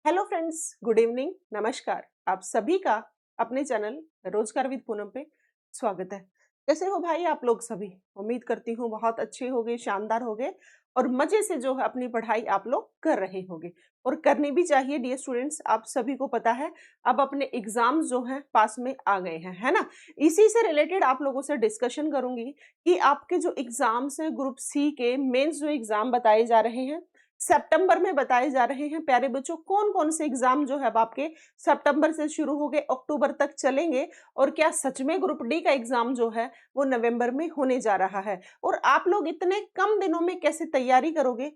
Hello friends, good evening, नमस्कार। आप सभी का अपने चैनल रोजगार विद पूनम पे स्वागत है। कैसे हो भाई आप लोग सभी? उम्मीद करती हूँ बहुत अच्छे होगे, शानदार होगे और मजे से जो है अपनी पढ़ाई आप लोग कर रहे होंगे और करनी भी चाहिए। डियर स्टूडेंट्स, आप सभी को पता है अब अपने एग्जाम्स जो हैं पास में आ गए हैं, है ना? इसी से रिलेटेड आप लोगों से डिस्कशन करूंगी कि आपके जो एग्जाम्स हैं ग्रुप सी के मेंस जो एग्जाम बताए जा रहे हैं सितंबर में बताए जा रहे हैं। प्यारे बच्चों, कौन-कौन से एग्जाम जो है अब आपके सितंबर से शुरू हो गए, अक्टूबर तक चलेंगे और क्या सच में ग्रुप डी का एग्जाम जो है वो नवंबर में होने जा रहा है और आप लोग इतने कम दिनों में कैसे तैयारी करोगे?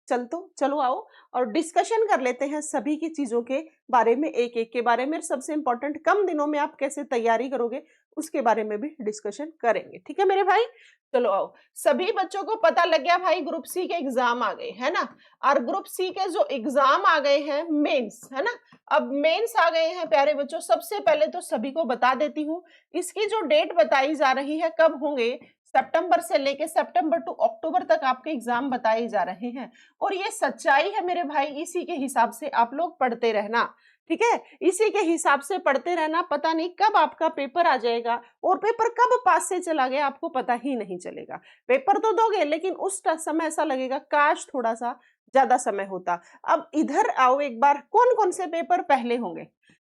चलो आओ और डिस्कशन कर लेते हैं सभी की चीजों के बारे में, एक-एक के बारे में। सबसे इंपॉर्टेंट, कम दिनों में आप कैसे तैयारी करोगे उसके बारे में भी डिस्कशन करेंगे। ठीक है मेरे भाई? चलो आओ। सभी बच्चों को पता लग गया भाई ग्रुप सी के एग्जाम आ गए, है ना? और ग्रुप सी के जो एग्जाम आ गए हैं मेंस, है ना? अब मेंस आ गए हैं प्यारे बच्चों। सबसे पहले तो सभी को बता देती हूँ इसकी जो डेट बताई जा रही है कब होंगे। सितंबर से लेके सितंबर टू अक्टूबर तक आपके एग्जाम बताए जा रहे हैं और ये सच्चाई है मेरे भाई। इसी के हिसाब से आप लोग पढ़ते रहना, ठीक है? इसी के हिसाब से पढ़ते रहना। पता नहीं कब आपका पेपर आ जाएगा और पेपर कब पास से चला गया आपको पता ही नहीं चलेगा। पेपर तो दोगे लेकिन उस समय ऐसा लगेगा काश थोड़ा सा ज्यादा समय होता। अब इधर आओ एक बार, कौन कौन से पेपर पहले होंगे?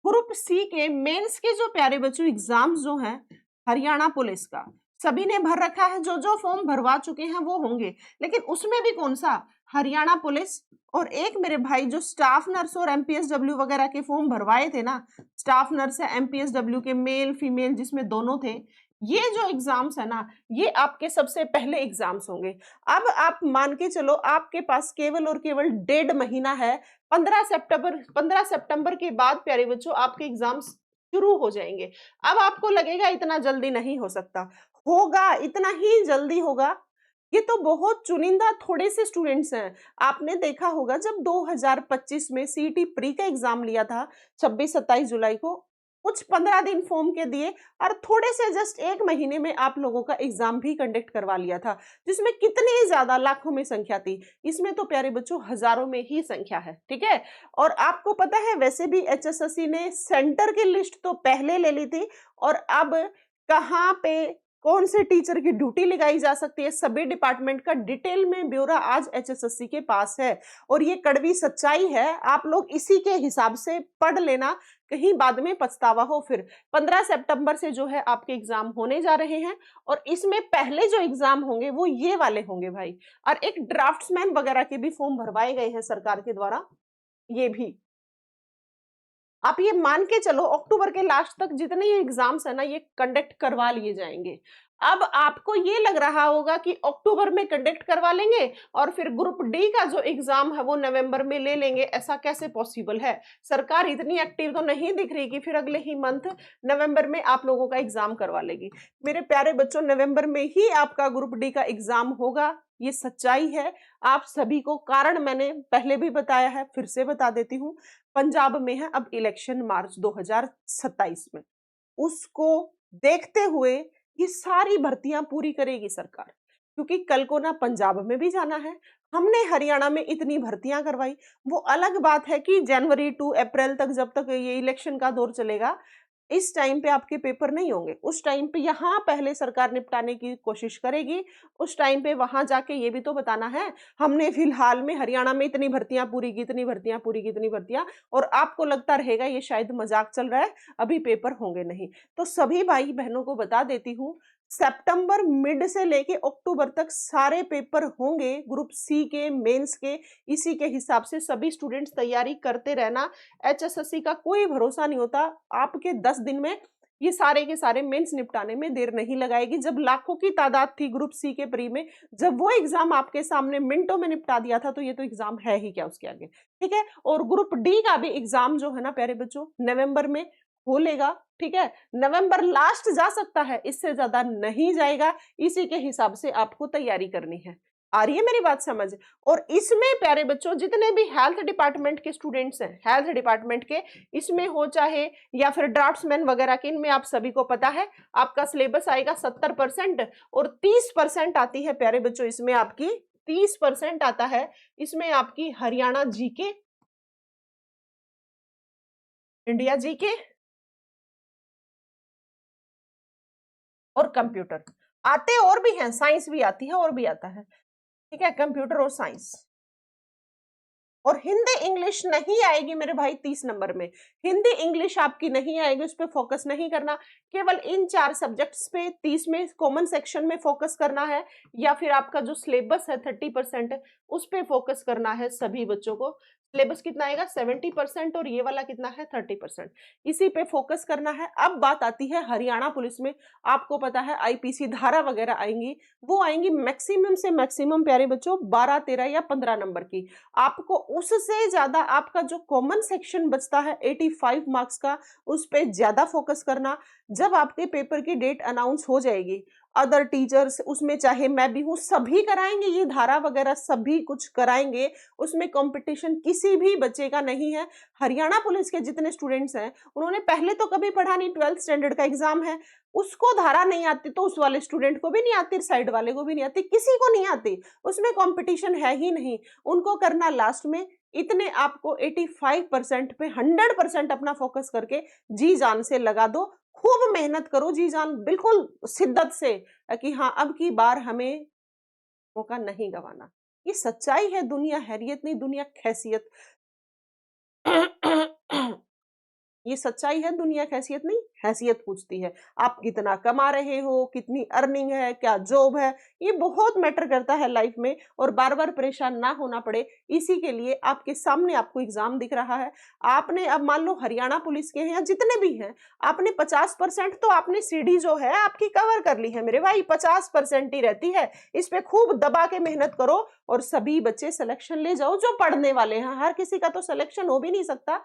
ग्रुप सी के मेंस के जो प्यारे बच्चों एग्जाम्स जो हैं हरियाणा पुलिस का सभी ने भर रखा है। जो जो फॉर्म भरवा चुके हैं वो होंगे, लेकिन उसमें भी कौन सा? हरियाणा पुलिस। और एक मेरे भाई जो स्टाफ नर्स और एमपीएसडब्ल्यू वगैरह के फॉर्म भरवाए थे ना, स्टाफ नर्स है एमपीएसडब्ल्यू के, मेल फीमेल जिसमें दोनों थे, ये जो एग्जाम्स है ना ये आपके सबसे पहले एग्जाम्स होंगे। अब आप मान के चलो आपके पास केवल और केवल 1.5 महीना है। 15 सितंबर के बाद प्यारे बच्चों आपके एग्जाम्स शुरू हो जाएंगे। अब आपको लगेगा इतना जल्दी नहीं हो सकता, होगा, इतना ही जल्दी होगा। ये तो बहुत चुनिंदा थोड़े से स्टूडेंट्स हैं। आपने देखा होगा जब 2025 में सीईटी प्री का एग्जाम लिया था 26-27 जुलाई को, कुछ 15 दिन फॉर्म के दिए और थोड़े से जस्ट 1 महीने में आप लोगों का एग्जाम भी कंडक्ट करवा लिया था, जिसमें कितनी ज्यादा लाखों में संख्या थी। इसमें तो प्यारे बच्चों हजारों में ही संख्या है, ठीक है? और आपको पता है वैसे भी एचएसएससी ने सेंटर की लिस्ट तो पहले ले ली थी और अब कहाँ पे कौन से टीचर की ड्यूटी लगाई जा सकती है, सभी डिपार्टमेंट का डिटेल में ब्यौरा आज एचएसएससी के पास है। और ये कड़वी सच्चाई है, आप लोग इसी के हिसाब से पढ़ लेना, कहीं बाद में पछतावा हो फिर। 15 सितंबर से जो है आपके एग्जाम होने जा रहे हैं और इसमें पहले जो एग्जाम होंगे वो ये वाले होंगे भाई। और एक ड्राफ्ट्समैन वगैरह के भी फॉर्म भरवाए गए हैं सरकार के द्वारा, ये भी आप ये मान के चलो अक्टूबर के लास्ट तक जितने ये एग्जाम्स है ना ये कंडक्ट करवा लिए जाएंगे। अब आपको ये लग रहा होगा कि अक्टूबर में कंडक्ट करवा लेंगे और फिर ग्रुप डी का जो एग्जाम है वो नवंबर में ले लेंगे, ऐसा कैसे पॉसिबल है? सरकार इतनी एक्टिव तो नहीं दिख रही कि फिर अगले ही मंथ नवंबर में आप लोगों का एग्जाम करवा लेगी। मेरे प्यारे बच्चों, नवंबर में ही आपका ग्रुप डी का एग्जाम होगा, ये सच्चाई है आप सभी को। कारण मैंने पहले भी बताया है, फिर से बता देती हूँ। पंजाब में है अब इलेक्शन मार्च 2027 में, उसको देखते हुए ये सारी भर्तियां पूरी करेगी सरकार, क्योंकि कल को ना पंजाब में भी जाना है। हमने हरियाणा में इतनी भर्तियां करवाई, वो अलग बात है कि जनवरी टू अप्रैल तक जब तक ये इलेक्शन का दौर चलेगा इस टाइम पे आपके पेपर नहीं होंगे। उस टाइम पे यहाँ पहले सरकार निपटाने की कोशिश करेगी, उस टाइम पे वहां जाके ये भी तो बताना है हमने फिलहाल में हरियाणा में इतनी भर्तियां पूरी की, इतनी भर्तियां पूरी की, इतनी भर्तियां। और आपको लगता रहेगा ये शायद मजाक चल रहा है, अभी पेपर होंगे नहीं। तो सभी भाई बहनों को बता देती हूँ सितंबर मिड से लेके अक्टूबर तक सारे पेपर होंगे ग्रुप सी के मेंस के। इसी के हिसाब से सभी स्टूडेंट्स तैयारी करते रहना। एचएसएससी का कोई भरोसा नहीं होता, आपके 10 दिन में ये सारे के सारे मेंस निपटाने में देर नहीं लगाएगी। जब लाखों की तादाद थी ग्रुप सी के प्री में, जब वो एग्जाम आपके सामने मिनटों में निपटा दिया था, तो ये तो एग्जाम है ही क्या उसके आगे, ठीक है? और ग्रुप डी का भी एग्जाम जो है ना प्यारे बच्चों नवंबर में हो लेगा, ठीक है? नवंबर लास्ट जा सकता है, इससे ज्यादा नहीं जाएगा। इसी के हिसाब से आपको तैयारी करनी है। आ रही है मेरी बात समझ? और इसमें प्यारे बच्चों जितने भी हेल्थ डिपार्टमेंट के स्टूडेंट्स हैं, हेल्थ डिपार्टमेंट के, इसमें हो चाहे या फिर ड्राफ्ट्समैन वगैरह के, इनमें आप सभी को पता है आपका सिलेबस आएगा 70% और 30% आती है प्यारे बच्चों इसमें आपकी, 30% आता है इसमें आपकी हरियाणा जीके इंडिया जीके और कंप्यूटर। आते और भी हैं, साइंस भी आती है और भी आता है, ठीक है, कंप्यूटर और साइंस। और हिंदी इंग्लिश नहीं आएगी मेरे भाई 30 नंबर में, हिंदी इंग्लिश आपकी नहीं आएगी, उस पर फोकस नहीं करना, केवल इन 4 सब्जेक्ट्स पे 30 में कॉमन सेक्शन में फोकस करना है, या फिर आपका जो सिलेबस है 30% उस पे फोकस करना है सभी बच्चों को। सिलेबस कितना आएगा 70% और ये वाला कितना है 30%, इसी पे फोकस करना है। अब बात आती है हरियाणा पुलिस में, आपको पता है आईपीसी धारा वगैरह आएंगी, वो आएंगी मैक्सिमम से मैक्सिमम प्यारे बच्चों 12, 13 या 15 नंबर की। आपको उससे ज्यादा आपका जो कॉमन सेक्शन बचता है 85 मार्क्स का, उस पे ज्यादा फोकस करना। जब आपके पेपर की डेट अनाउंस हो जाएगी, अदर टीचर्स उसमें चाहे मैं भी हूं, सभी कराएंगे, ये धारा वगैरह सभी कुछ कराएंगे, उसमें कंपटीशन किसी भी बच्चे का नहीं है। हरियाणा पुलिस के जितने स्टूडेंट्स हैं उन्होंने पहले तो कभी पढ़ा नहीं, 12th स्टैंडर्ड का एग्जाम है, उसको धारा नहीं आती तो उस वाले स्टूडेंट को भी नहीं आती, साइड वाले को भी नहीं आती, किसी को नहीं आती, उसमें कंपटीशन है ही नहीं। उनको करना लास्ट में, इतने आपको 85% पे 100% अपना फोकस करके जी जान से लगा दो, खूब मेहनत करो जी जान, बिल्कुल शिद्दत से, कि हाँ अब की बार हमें मौका नहीं गंवाना। ये सच्चाई है, दुनिया हैरियत नहीं, दुनिया खैसियत। ये सच्चाई है, दुनिया हैसियत नहीं हैसियत पूछती है। आप कितना कमा रहे हो, कितनी अर्निंग है, क्या जॉब है, ये बहुत मैटर करता है लाइफ में, और बार बार परेशान ना होना पड़े इसी के लिए आपके सामने आपको एग्जाम दिख रहा है। आपने अब मान लो हरियाणा पुलिस के हैं या जितने भी हैं, आपने 50% तो आपने सीढ़ी जो है आपकी कवर कर ली है मेरे भाई, 50% ही रहती है, इस पे खूब दबा के मेहनत करो और सभी बच्चे सिलेक्शन ले जाओ जो पढ़ने वाले हैं। हर किसी का तो सिलेक्शन हो भी नहीं सकता,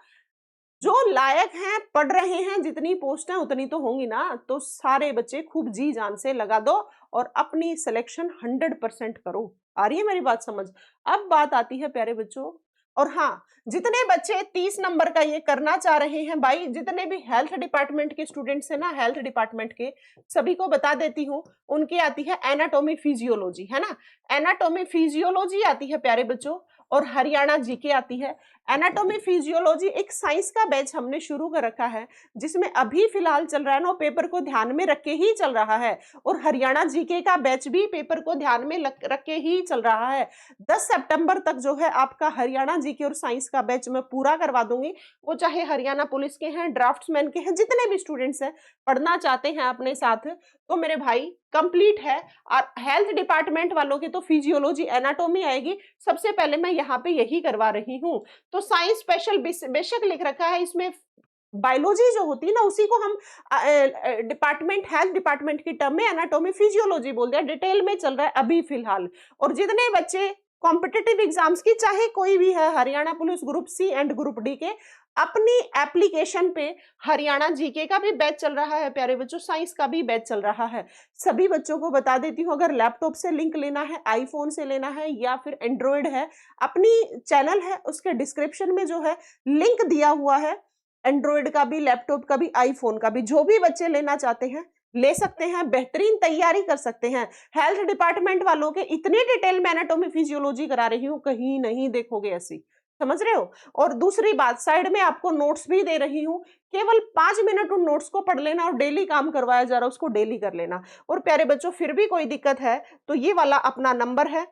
जो लायक हैं पढ़ रहे हैं, जितनी पोस्ट है उतनी तो होंगी ना, तो सारे बच्चे खूब जी जान से लगा दो और अपनी सिलेक्शन 100% करो। आ रही है मेरी बात समझ? अब बात आती है प्यारे बच्चों, और हाँ, जितने बच्चे 30 नंबर का ये करना चाह रहे हैं भाई, जितने भी हेल्थ डिपार्टमेंट के स्टूडेंट्स हैं ना, हेल्थ डिपार्टमेंट के सभी को बता देती हूँ, उनकी आती है एनाटॉमी फिजियोलॉजी, है ना, एनाटॉमी फिजियोलॉजी आती है प्यारे बच्चों, और हरियाणा जीके आती है। एनाटॉमी फिजियोलॉजी एक साइंस का बैच हमने शुरू कर रखा है, जिसमें अभी फिलहाल चल रहा है ना, पेपर को ध्यान में रख के ही चल रहा है, और हरियाणा जीके का बैच भी पेपर को ध्यान में रख के ही चल रहा है। 10 सितंबर तक जो है आपका हरियाणा जीके और साइंस का बैच मैं पूरा करवा दूंगी, वो चाहे हरियाणा पुलिस के हैं, ड्राफ्ट्समैन के हैं, जितने भी स्टूडेंट्स हैं पढ़ना चाहते हैं अपने साथ, तो मेरे भाई कंप्लीट है। और हेल्थ डिपार्टमेंट वालों की तो फिजियोलॉजी एनाटॉमी आएगी, सबसे पहले मैं यहाँ पे यही करवा रही हूँ। तो साइंस स्पेशल बेशक लिख रखा है, इसमें बायोलॉजी जो होती है ना, उसी को हम डिपार्टमेंट, हेल्थ डिपार्टमेंट की टर्म में एनाटॉमी फिजियोलॉजी बोल दिया, डिटेल में चल रहा है अभी फिलहाल। और जितने बच्चे कॉम्पिटिटिव एग्जाम्स की, चाहे कोई भी है, Haryana police group C and group D के, अपनी एप्लीकेशन पे हरियाणा जीके का भी बैच चल रहा है प्यारे बच्चों, साइंस का भी बैच चल रहा है। सभी बच्चों को बता देती हूँ, अगर लैपटॉप से लिंक लेना है, आईफोन से लेना है या फिर एंड्रॉयड है, अपनी चैनल है उसके डिस्क्रिप्शन में जो है लिंक दिया हुआ है, एंड्रॉयड का भी, लैपटॉप का भी, आईफोन का भी, जो भी बच्चे लेना चाहते हैं ले सकते हैं, बेहतरीन तैयारी कर सकते हैं। हेल्थ डिपार्टमेंट वालों के इतनी डिटेल में एनाटॉमी फिजियोलॉजी करा रही हूँ, कहीं नहीं देखोगे ऐसी, समझ रहे हो। और दूसरी बात, साइड में आपको नोट्स भी दे रही हूँ, केवल 5 मिनट उन नोट्स को पढ़ लेना, और डेली काम करवाया जा रहा है उसको डेली कर लेना। और प्यारे बच्चों, फिर भी कोई दिक्कत है तो ये वाला अपना नंबर है,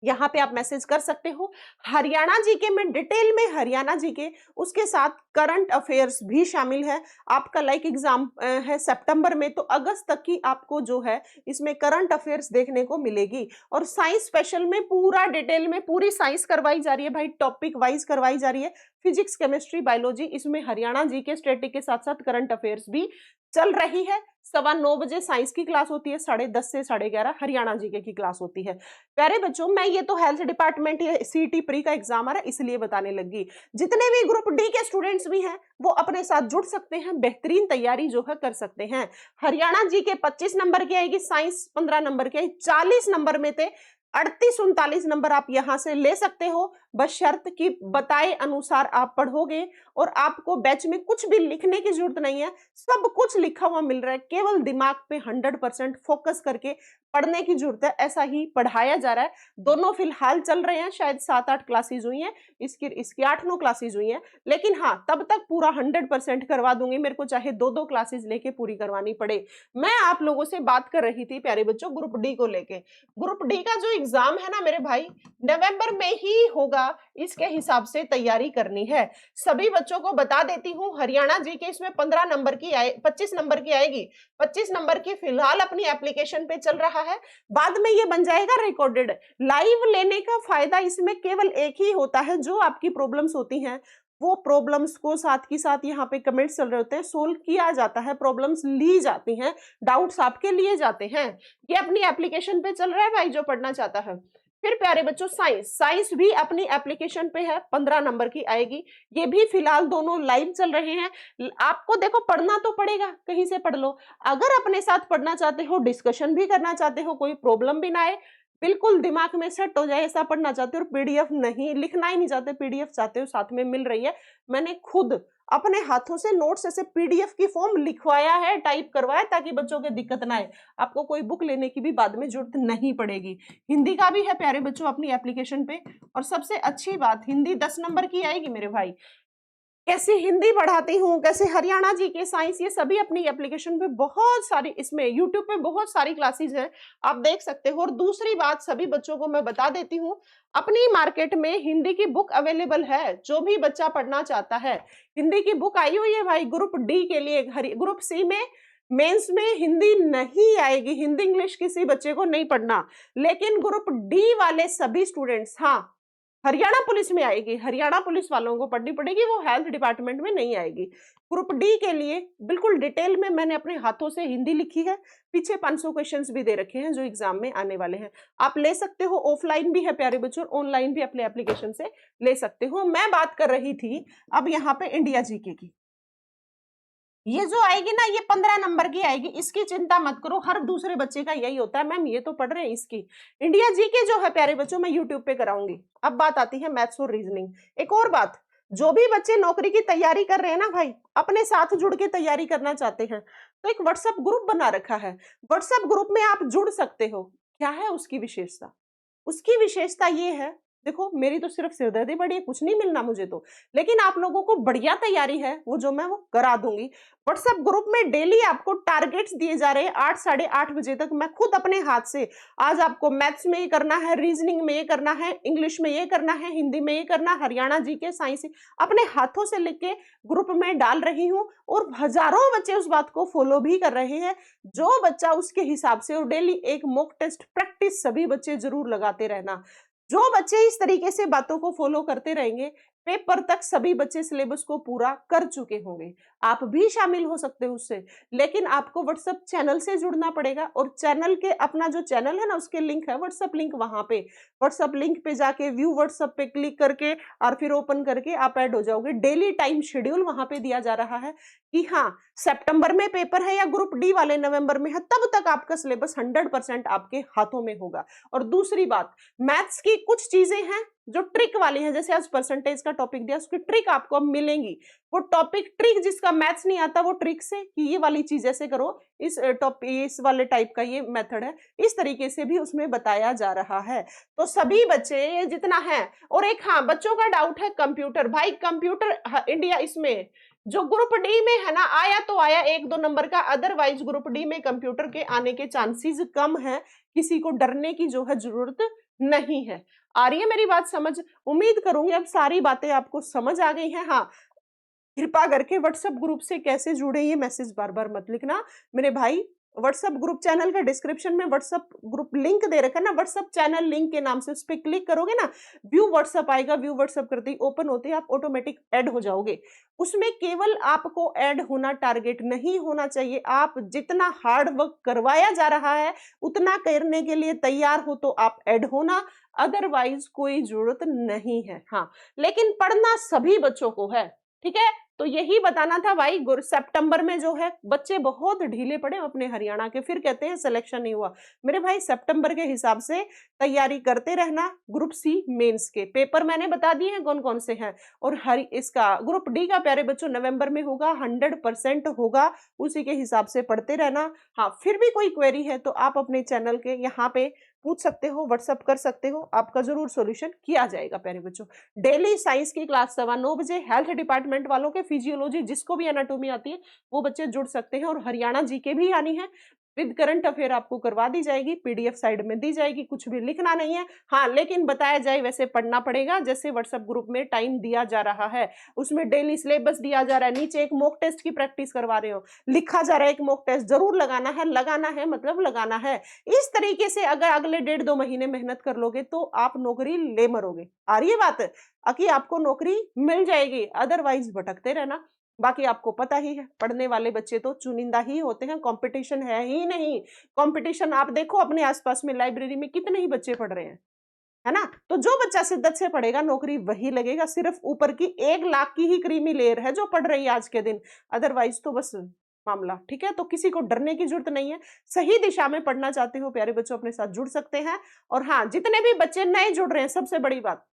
यहाँ पे आप मैसेज कर सकते हो। हरियाणा जीके में डिटेल में हरियाणा जीके, उसके साथ करंट अफेयर्स भी शामिल है। आपका लाइक एग्जाम है सितंबर में, तो अगस्त तक की आपको जो है इसमें करंट अफेयर्स देखने को मिलेगी। और साइंस स्पेशल में पूरा डिटेल में पूरी साइंस करवाई जा रही है भाई, टॉपिक वाइज करवाई जा रही है, फिजिक्स, केमिस्ट्री, बायोलॉजी, इसमें हरियाणा जीके स्टैटिक के साथ साथ करंट अफेयर्स भी चल रही है। 9:15 बजे साइंस की क्लास होती है, 10:30 से 11:30 हरियाणा जीके की क्लास होती है। प्यारे बच्चों, मैं ये तो हेल्थ डिपार्टमेंट या सीईटी प्री का एग्जाम आ रहा है इसलिए बताने लगी, जितने भी ग्रुप डी के स्टूडेंट्स भी हैं वो अपने साथ जुड़ सकते हैं, बेहतरीन तैयारी जो है कर सकते हैं। हरियाणा जीके 25 नंबर की आएगी, साइंस 15 नंबर की आएगी, 40 नंबर में थे 38-39 नंबर आप यहां से ले सकते हो, बशर्त कि बताए अनुसार आप पढ़ोगे और आपको बैच में कुछ भी लिखने की जरूरत नहीं है, सब कुछ लिखा हुआ मिल रहा है, केवल दिमाग पे 100% फोकस करके पढ़ने की जरूरत है, ऐसा ही पढ़ाया जा रहा है। दोनों फिलहाल चल रहे हैं, शायद 7-8 क्लासेज हुई हैं, इसकी 8-9 क्लासेज हुई हैं, लेकिन हाँ तब तक पूरा 100% करवा दूंगी, मेरे को चाहे 2-2 क्लासेज लेके पूरी करवानी पड़े। मैं आप लोगों से बात कर रही थी प्यारे बच्चों ग्रुप डी को लेके। ग्रुप डी का जो एग्जाम है ना मेरे भाई, नवंबर में ही होगा, इसके हिसाब से तैयारी करनी है। सभी बच्चों को बता देती हूँ, हरियाणा जी के इसमें 15 नंबर की 25 नंबर की आएगी, 25 नंबर की फिलहाल अपनी एप्लीकेशन पे चल रहा है, बाद में ये बन जाएगा रिकॉर्डेड। लाइव लेने का फायदा इसमें केवल एक ही होता है, जो आपकी प्रॉब्लम्स होती हैं वो प्रॉब्लम्स को साथ की साथ यहाँ पे कमेंट्स चल रहे होते हैं, सोल्व किया जाता है, प्रॉब्लम्स ली जाती हैं, डाउट्स आपके लिए जाते हैं। ये अपनी एप्लीकेशन पे चल रहा है भाई, जो पढ़ना चाहता है। फिर प्यारे बच्चों साइंस भी अपनी एप्लीकेशन पे है, 15 नंबर की आएगी, ये भी फिलहाल दोनों लाइव चल रहे हैं। आपको देखो पढ़ना तो पड़ेगा, कहीं से पढ़ लो। अगर अपने साथ पढ़ना चाहते हो, डिस्कशन भी करना चाहते हो, कोई प्रॉब्लम भी ना आए, बिल्कुल दिमाग में सेट हो जाए, ऐसा पढ़ना चाहते हो, और पीडीएफ नहीं लिखना ही नहीं चाहते, पीडीएफ चाहते हो, साथ में मिल रही है। मैंने खुद अपने हाथों से नोट्स ऐसे पीडीएफ की फॉर्म लिखवाया है, टाइप करवाया, ताकि बच्चों के दिक्कत ना आए, आपको कोई बुक लेने की भी बाद में जरूरत नहीं पड़ेगी। हिंदी का भी है प्यारे बच्चों अपनी एप्लीकेशन पे, और सबसे अच्छी बात हिंदी 10 नंबर की आएगी मेरे भाई। कैसे हिंदी पढ़ाती हूँ, कैसे हरियाणा जी के साइंस, ये सभी अपनी एप्लीकेशन पे बहुत सारी, इसमें यूट्यूब पे बहुत सारी क्लासेस हैं, आप देख सकते हो। और दूसरी बात सभी बच्चों को मैं बता देती हूँ, अपनी मार्केट में हिंदी की बुक अवेलेबल है, जो भी बच्चा पढ़ना चाहता है। हिंदी की बुक आई हुई है भाई ग्रुप डी के लिए, ग्रुप सी में मेंस में हिंदी नहीं आएगी, हिंदी इंग्लिश किसी बच्चे को नहीं पढ़ना, लेकिन ग्रुप डी वाले सभी स्टूडेंट्स, हाँ हरियाणा पुलिस में आएगी, हरियाणा पुलिस वालों को पढ़नी पड़ेगी, वो हेल्थ डिपार्टमेंट में नहीं आएगी। ग्रुप डी के लिए बिल्कुल डिटेल में मैंने अपने हाथों से हिंदी लिखी है, पीछे 500 क्वेश्चंस भी दे रखे हैं जो एग्जाम में आने वाले हैं। आप ले सकते हो, ऑफलाइन भी है प्यारे बच्चों, ऑनलाइन भी अपने एप्लीकेशन से ले सकते हो। मैं बात कर रही थी अब यहाँ पे इंडिया जीके की, ये जो आएगी ना, ये 15 नंबर की आएगी, इसकी चिंता मत करो, हर दूसरे बच्चे का यही होता है, मैम ये तो पढ़ रहे हैं इसकी। इंडिया जीके जो है प्यारे बच्चों मैं यूट्यूब पे कराऊंगी। अब बात आती है मैथ्स और रीजनिंग। एक और बात, जो भी बच्चे नौकरी की तैयारी कर रहे हैं ना भाई, अपने साथ जुड़ के तैयारी करना चाहते हैं, तो एक व्हाट्सएप ग्रुप बना रखा है, व्हाट्सएप ग्रुप में आप जुड़ सकते हो। क्या है उसकी विशेषता? उसकी विशेषता ये है, देखो मेरी तो सिर्फ सिरदर्दी बढ़ी है, कुछ नहीं मिलना मुझे तो, लेकिन आप लोगों को बढ़िया तैयारी है, वो जो मैं वो करा दूंगी। व्हाट्सएप ग्रुप में डेली आपको टारगेट्स दिए जा रहे हैं, 8 साढ़े 8 बजे तक मैं खुद अपने हाथ से, आज आपको मैथ्स में ये करना है, रीजनिंग में ये करना है, इंग्लिश में ये करना है, हिंदी में ये करना, हरियाणा जी के साइंस, अपने हाथों से लिख के ग्रुप में डाल रही हूँ, और हजारों बच्चे उस बात को फॉलो भी कर रहे हैं। जो बच्चा उसके हिसाब से, और डेली एक मॉक टेस्ट प्रैक्टिस सभी बच्चे जरूर लगाते रहना। जो बच्चे इस तरीके से बातों को फॉलो करते रहेंगे, पेपर तक सभी बच्चे सिलेबस को पूरा कर चुके होंगे। आप भी शामिल हो सकते हो उससे, लेकिन आपको व्हाट्सएप चैनल से जुड़ना पड़ेगा, और चैनल के, अपना जो चैनल है ना उसके लिंक है, व्हाट्सएप लिंक, वहां पे व्हाट्सएप लिंक पे जाके व्यू व्हाट्सएप पे क्लिक करके और फिर ओपन करके आप ऐड हो जाओगे। डेली टाइम शेड्यूल वहां पे दिया जा रहा है कि हाँ सितंबर में पेपर है या ग्रुप डी वाले नवंबर में है, तब तक आपका सिलेबस 100% आपके हाथों में होगा। और दूसरी बात, मैथ्स की कुछ चीजें हैं जो ट्रिक वाली हैं, जैसे आज परसेंटेज का टॉपिक दिया, उसकी ट्रिक आपको अब मिलेंगी। वो टॉपिक ट्रिक, जिसका मैथ्स नहीं आता वो ट्रिक से कि ये वाली चीज ऐसे करो, इस टॉपिक, इस वाले टाइप का ये मेथड है, इस तरीके से भी उसमें बताया जा रहा है। तो सभी बच्चे ये जितना है, और एक हाँ बच्चों का डाउट है कंप्यूटर, भाई कंप्यूटर इंडिया इसमें जो ग्रुप डी में है ना, आया तो आया 1-2 नंबर का, अदरवाइज ग्रुप डी में कंप्यूटर के आने के चांसेस कम है, किसी को डरने की जो है जरूरत नहीं है। आ रही है मेरी बात समझ? उम्मीद करूंगी अब सारी बातें आपको समझ आ गई हैं। हाँ, कृपा करके व्हाट्सएप ग्रुप से कैसे जुड़े ये मैसेज बार बार मत लिखना मेरे भाई। व्हाट्सएप ग्रुप चैनल का डिस्क्रिप्शन में व्हाट्सएप ग्रुप लिंक दे रखा है ना, व्हाट्सएप चैनल लिंक के नाम से, उस पर क्लिक करोगे ना, व्यू व्हाट्सएप आएगा, व्यू व्हाट्सएप करते ही ओपन होते ही आप ऑटोमेटिक ऐड हो जाओगे। उसमें केवल आपको ऐड होना टारगेट नहीं होना चाहिए, आप जितना हार्ड वर्क करवाया जा रहा है उतना करने के लिए तैयार हो तो आप ऐड होना, अदरवाइज कोई जरूरत नहीं है। हाँ, लेकिन पढ़ना सभी बच्चों को है, ठीक है? तो यही बताना था भाई, सितंबर में जो है बच्चे बहुत ढीले पड़े अपने हरियाणा के, फिर कहते हैं सिलेक्शन नहीं हुआ। मेरे भाई सितंबर के हिसाब से तैयारी करते रहना। ग्रुप सी मेंस के पेपर मैंने बता दिए हैं कौन कौन से हैं, और हर इसका ग्रुप डी का प्यारे बच्चों नवंबर में होगा, 100% होगा, उसी के हिसाब से पढ़ते रहना। हाँ, फिर भी कोई क्वेरी है तो आप अपने चैनल के यहाँ पे पूछ सकते हो, व्हाट्सअप कर सकते हो, आपका जरूर सॉल्यूशन किया जाएगा प्यारे बच्चों। डेली साइंस की क्लास 9:15 बजे, हेल्थ डिपार्टमेंट वालों के फिजियोलॉजी जिसको भी एनाटॉमी आती है वो बच्चे जुड़ सकते हैं, और हरियाणा जीके भी आनी है विद करंट अफेयर आपको करवा दी जाएगी, पीडीएफ साइड में दी जाएगी, कुछ भी लिखना नहीं है। हाँ, लेकिन बताया जाए वैसे पढ़ना पड़ेगा, जैसे व्हाट्सएप ग्रुप में टाइम दिया जा रहा है, उसमें डेली सिलेबस दिया जा रहा है, नीचे एक मॉक टेस्ट की प्रैक्टिस करवा रहे हो, लिखा जा रहा है एक मॉक टेस्ट जरूर लगाना है मतलब लगाना है। इस तरीके से अगर अगले 1.5-2 महीने मेहनत कर लोगे तो आप नौकरी ले मरोगे। आ रही है बात, कि आपको नौकरी मिल जाएगी, अदरवाइज भटकते रहना। बाकी आपको पता ही है, पढ़ने वाले बच्चे तो चुनिंदा ही होते हैं, कंपटीशन है ही नहीं। कंपटीशन आप देखो अपने आसपास में, लाइब्रेरी में कितने ही बच्चे पढ़ रहे हैं, है ना? तो जो बच्चा शिद्दत से पढ़ेगा नौकरी वही लगेगा। सिर्फ ऊपर की 1 लाख की ही क्रीमी लेयर है जो पढ़ रही है आज के दिन, अदरवाइज तो बस मामला ठीक है। तो किसी को डरने की जरूरत नहीं है, सही दिशा में पढ़ना चाहते हो प्यारे बच्चों अपने साथ जुड़ सकते हैं। और हाँ, जितने भी बच्चे नए जुड़ रहे हैं, सबसे बड़ी बात,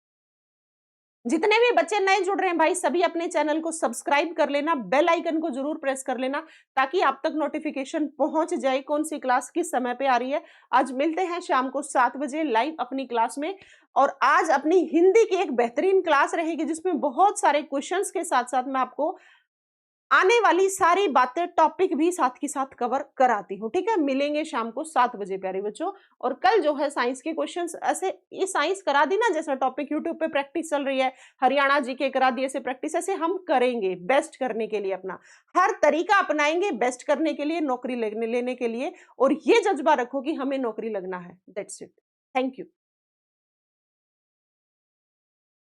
जितने भी बच्चे नए जुड़ रहे हैं भाई, सभी अपने चैनल को सब्सक्राइब कर लेना, बेल आइकन को जरूर प्रेस कर लेना, ताकि आप तक नोटिफिकेशन पहुंच जाए कौन सी क्लास किस समय पे आ रही है। आज मिलते हैं शाम को 7 बजे लाइव अपनी क्लास में, और आज अपनी हिंदी की एक बेहतरीन क्लास रहेगी जिसमें बहुत सारे क्वेश्चंस के साथ साथ मैं आपको आने वाली सारी बातें टॉपिक भी साथ के साथ कवर कराती हूँ, ठीक है। मिलेंगे शाम को 7 बजे प्यारे बच्चों। और कल जो है साइंस के क्वेश्चंस, ऐसे ये साइंस करा दी ना, जैसा टॉपिक यूट्यूब पे प्रैक्टिस चल रही है, हरियाणा जीके करा दिए ऐसे प्रैक्टिस, ऐसे हम करेंगे बेस्ट करने के लिए, अपना हर तरीका अपनाएंगे बेस्ट करने के लिए, नौकरी लेने के लिए। और ये जज्बा रखो कि हमें नौकरी लगना है, दैट्स इट। Thank you.